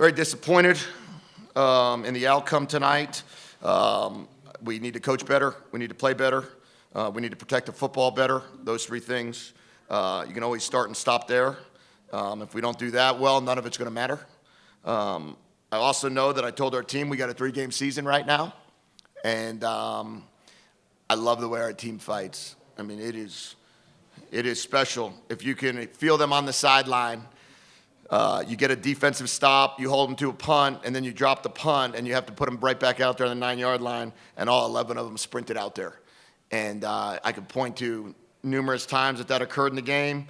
Very disappointed in the outcome tonight. We need to coach better. We need to play better. We need to protect the football better. Those three things. You can always start and stop there. If we don't do that well, none of it's going to matter. I also know that I told our team we got a 3-game season right now. And I love the way our team fights. I mean, it is special. If you can feel them on the sideline, you get a defensive stop, you hold them to a punt, and then you drop the punt, and you have to put them right back out there on the 9-yard line, and all 11 of them sprinted out there. And I could point to numerous times that occurred in the game.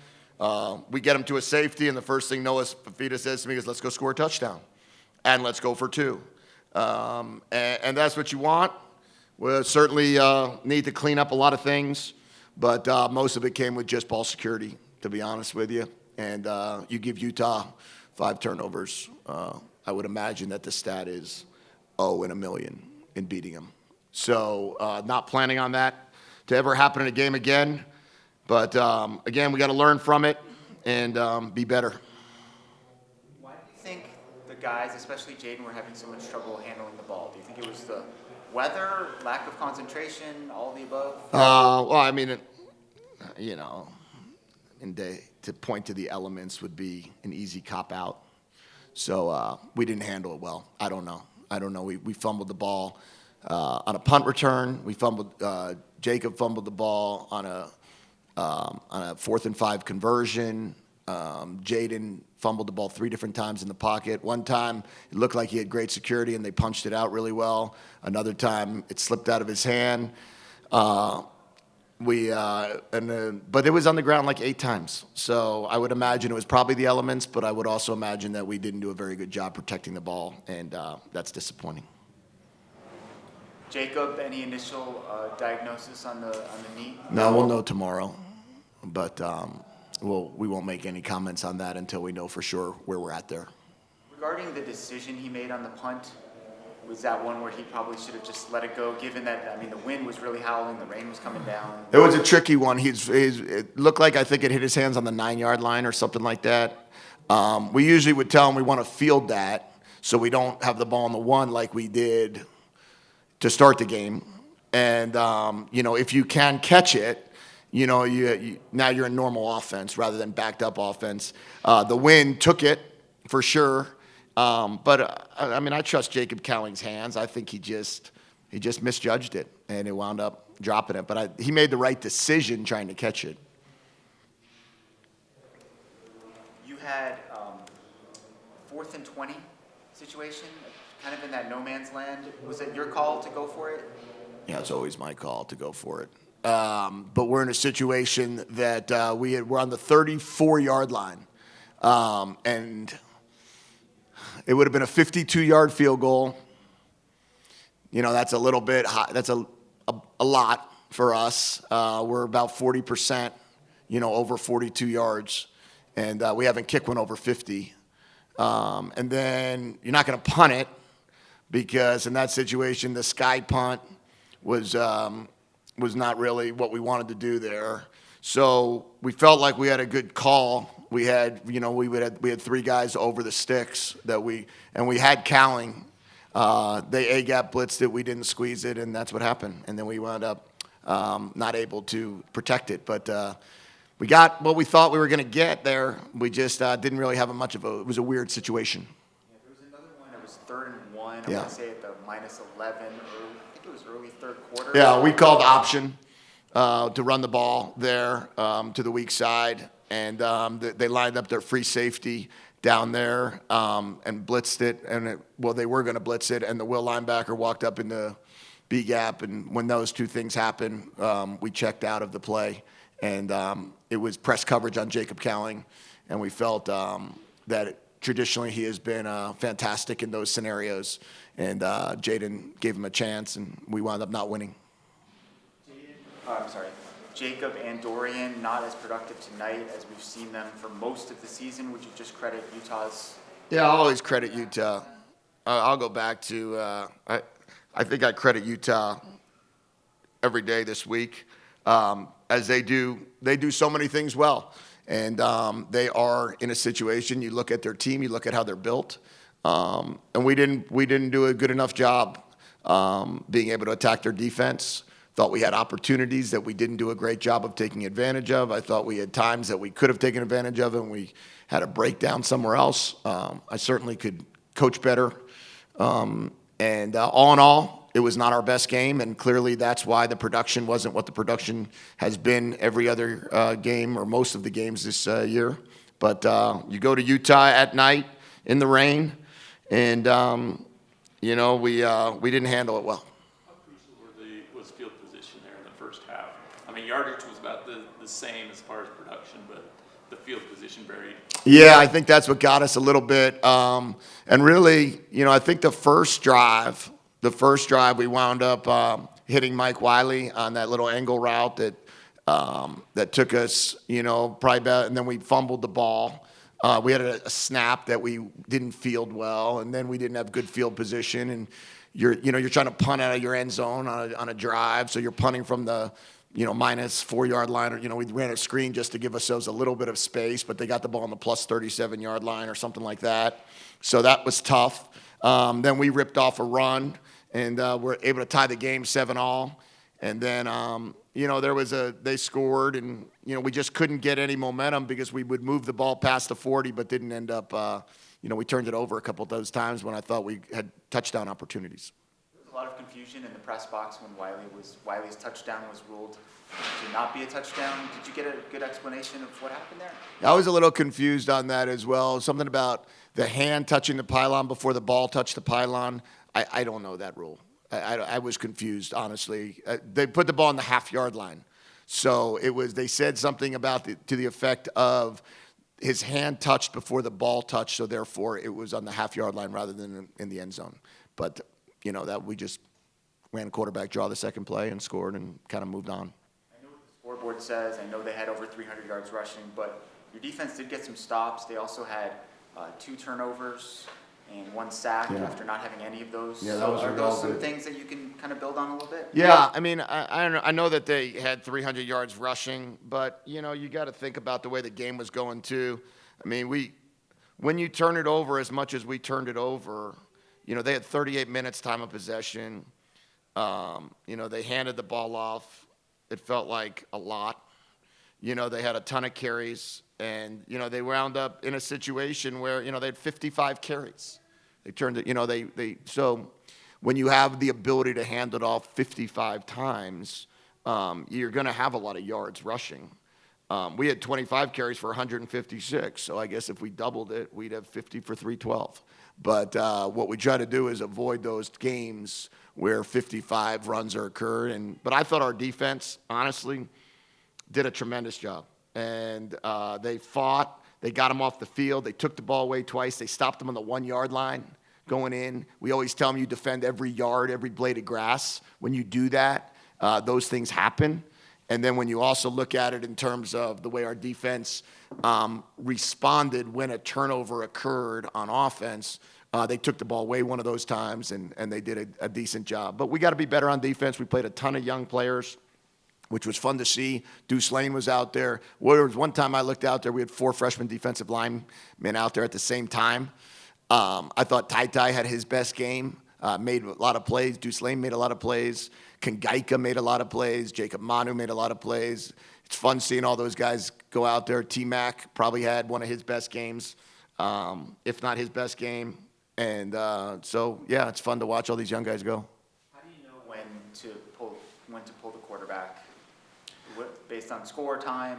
We get them to a safety, and the first thing Noah Fafita says to me is, let's go score a touchdown, and let's go for 2. And that's what you want. We'll certainly need to clean up a lot of things, but most of it came with just ball security, to be honest with you. And you give Utah 5 turnovers, I would imagine that the stat is 0 in a million in beating them. So not planning on that to ever happen in a game again. But, again, we got to learn from it and be better. Why do you think the guys, especially Jaden, were having so much trouble handling the ball? Do you think it was the weather, lack of concentration, all of the above? Well, I mean, to point to the elements would be an easy cop-out. So we didn't handle it well. I don't know. We fumbled the ball on a punt return. Jacob fumbled the ball on a 4th and 5 conversion. Jaden fumbled the ball 3 different times in the pocket. One time, it looked like he had great security, and they punched it out really well. Another time, it slipped out of his hand. But it was on the ground like 8 times. So I would imagine it was probably the elements, but I would also imagine that we didn't do a very good job protecting the ball, and that's disappointing. Jacob, any initial diagnosis on the knee? No, we'll know tomorrow, but we won't make any comments on that until we know for sure where we're at there. Regarding the decision he made on the punt, was that one where he probably should have just let it go, given that, the wind was really howling, the rain was coming down? It was a tricky one. It looked like, I think it hit his hands on the 9-yard line or something like that. We usually would tell him we want to field that so we don't have the ball on the 1 like we did to start the game. And, if you can catch it, now you're in normal offense rather than backed up offense. The wind took it for sure. But I trust Jacob Cowling's hands. I think he just misjudged it, and it wound up dropping it. But he made the right decision trying to catch it. You had 4th and 20 situation, kind of in that no man's land. Was it your call to go for it? Yeah, it's always my call to go for it. But we're in a situation that we're on the 34-yard line, and it would have been a 52-yard field goal. That's a little bit high. That's a lot for us. We're about 40%, over 42 yards, and we haven't kicked one over 50. And then you're not going to punt it because in that situation, the sky punt was not really what we wanted to do there. So we felt like we had a good call. We had 3 guys over the sticks and we had Cowling. They A-gap blitzed it. We didn't squeeze it, and that's what happened. And then we wound up not able to protect it. But we got what we thought we were going to get there. We just didn't really have it was a weird situation. Yeah, there was another one. It was 3rd and 1. I Yeah. want to say at the -11. I think it was early 3rd quarter. Yeah, we called option to run the ball there to the weak side. And they lined up their free safety down there and blitzed it. And they were going to blitz it. And the will linebacker walked up in the B gap. And when those two things happened, we checked out of the play. And it was press coverage on Jacob Cowling. And we felt that traditionally he has been fantastic in those scenarios. And Jaden gave him a chance, and we wound up not winning. Jacob and Dorian not as productive tonight as we've seen them for most of the season. Would you just credit Utah's? Yeah, I'll always credit Utah. I'll go back to I think I credit Utah every day this week as they do so many things well. And they are in a situation, you look at their team, you look at how they're built. And we didn't do a good enough job being able to attack their defense. Thought we had opportunities that we didn't do a great job of taking advantage of. I thought we had times that we could have taken advantage of, and we had a breakdown somewhere else. I certainly could coach better. And all in all, it was not our best game, and clearly that's why the production wasn't what the production has been every other game or most of the games this year. But you go to Utah at night in the rain, and we didn't handle it well. How crucial was field position there in the first half? I mean, yardage was about the same as far as production, but the field position varied. Yeah, I think that's what got us a little bit. And really, I think the first drive, we wound up hitting Mike Wiley on that little angle route that took us, probably about, and then we fumbled the ball. We had a snap that we didn't field well, and then we didn't have good field position. And you're trying to punt out of your end zone on a drive, so you're punting from the minus 4 yard line, or we ran a screen just to give ourselves a little bit of space, but they got the ball on the plus 37 yard line or something like that. So that was tough. Then we ripped off a run, and we're able to tie the game 7-all. And then they scored, and we just couldn't get any momentum because we would move the ball past the 40, but didn't end up. We turned it over a couple of those times when I thought we had touchdown opportunities. A lot of confusion in the press box when Wiley's touchdown was ruled to not be a touchdown. Did you get a good explanation of what happened there? I was a little confused on that as well. Something about the hand touching the pylon before the ball touched the pylon. I don't know that rule. I was confused, honestly. They put the ball on the half-yard line. So they said something about to the effect of his hand touched before the ball touched, so therefore it was on the half-yard line rather than in the end zone. But that we just ran quarterback draw the second play and scored and kind of moved on. I know what the scoreboard says. I know they had over 300 yards rushing, but your defense did get some stops. They also had 2 turnovers and 1 sack after not having any of those. Yeah, that was are those some things that you can kind of build on a little bit? Yeah, I mean, I know that they had 300 yards rushing, but, you got to think about the way the game was going, too. I mean, when you turn it over as much as we turned it over, they had 38 minutes time of possession. They handed the ball off. It felt like a lot. They had a ton of carries, and, they wound up in a situation where, they had 55 carries. They turned it, so when you have the ability to hand it off 55 times, you're going to have a lot of yards rushing. We had 25 carries for 156, so I guess if we doubled it, we'd have 50 for 312. But what we try to do is avoid those games where 55 runs are occurred. But I thought our defense, honestly, did a tremendous job. And they fought. They got them off the field. They took the ball away twice. They stopped them on the 1 yard line going in. We always tell them you defend every yard, every blade of grass. When you do that, those things happen. And then when you also look at it in terms of the way our defense responded when a turnover occurred on offense, they took the ball away one of those times, and they did a decent job. But we got to be better on defense. We played a ton of young players, which was fun to see. Deuce Lane was out there. One time I looked out there, we had 4 freshman defensive linemen out there at the same time. I thought Ty had his best game, made a lot of plays. Deuce Lane made a lot of plays. Kangaika made a lot of plays. Jacob Manu made a lot of plays. It's fun seeing all those guys go out there. T-Mac probably had one of his best games, if not his best game. And yeah, it's fun to watch all these young guys go. How do you know when to pull the quarterback? Based on score time?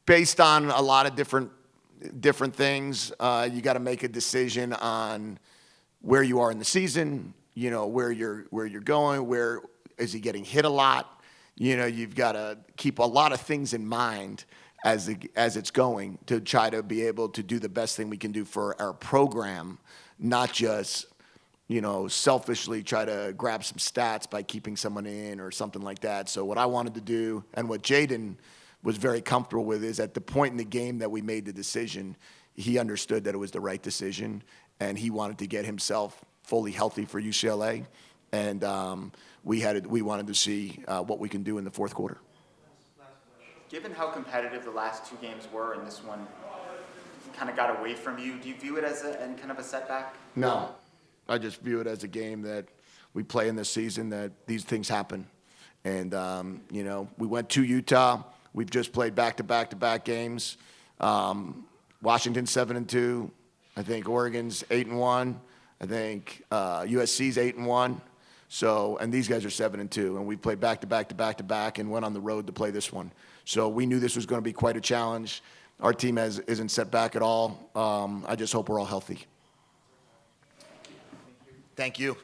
Based on a lot of different things. You got to make a decision on where you are in the season, where you're going, where is he getting hit a lot. You've got to keep a lot of things in mind as it's going to try to be able to do the best thing we can do for our program, not just selfishly try to grab some stats by keeping someone in or something like that. So what I wanted to do, and what Jaden was very comfortable with, is at the point in the game that we made the decision, he understood that it was the right decision, and he wanted to get himself fully healthy for UCLA. And we wanted to see what we can do in the fourth quarter. Given how competitive the last 2 games were, and this one kind of got away from you. Do you view it as any kind of a setback? No, I just view it as a game that we play in this season, that these things happen. And, you know, we went to Utah. We've just played back-to-back-to-back games. Washington's 7-2. I think Oregon's 8-1. I think USC's 8-1. So, and these guys are 7-2, and we played back-to-back-to-back-to-back and went on the road to play this one. So we knew this was going to be quite a challenge. Our team isn't set back at all. I just hope we're all healthy. Thank you.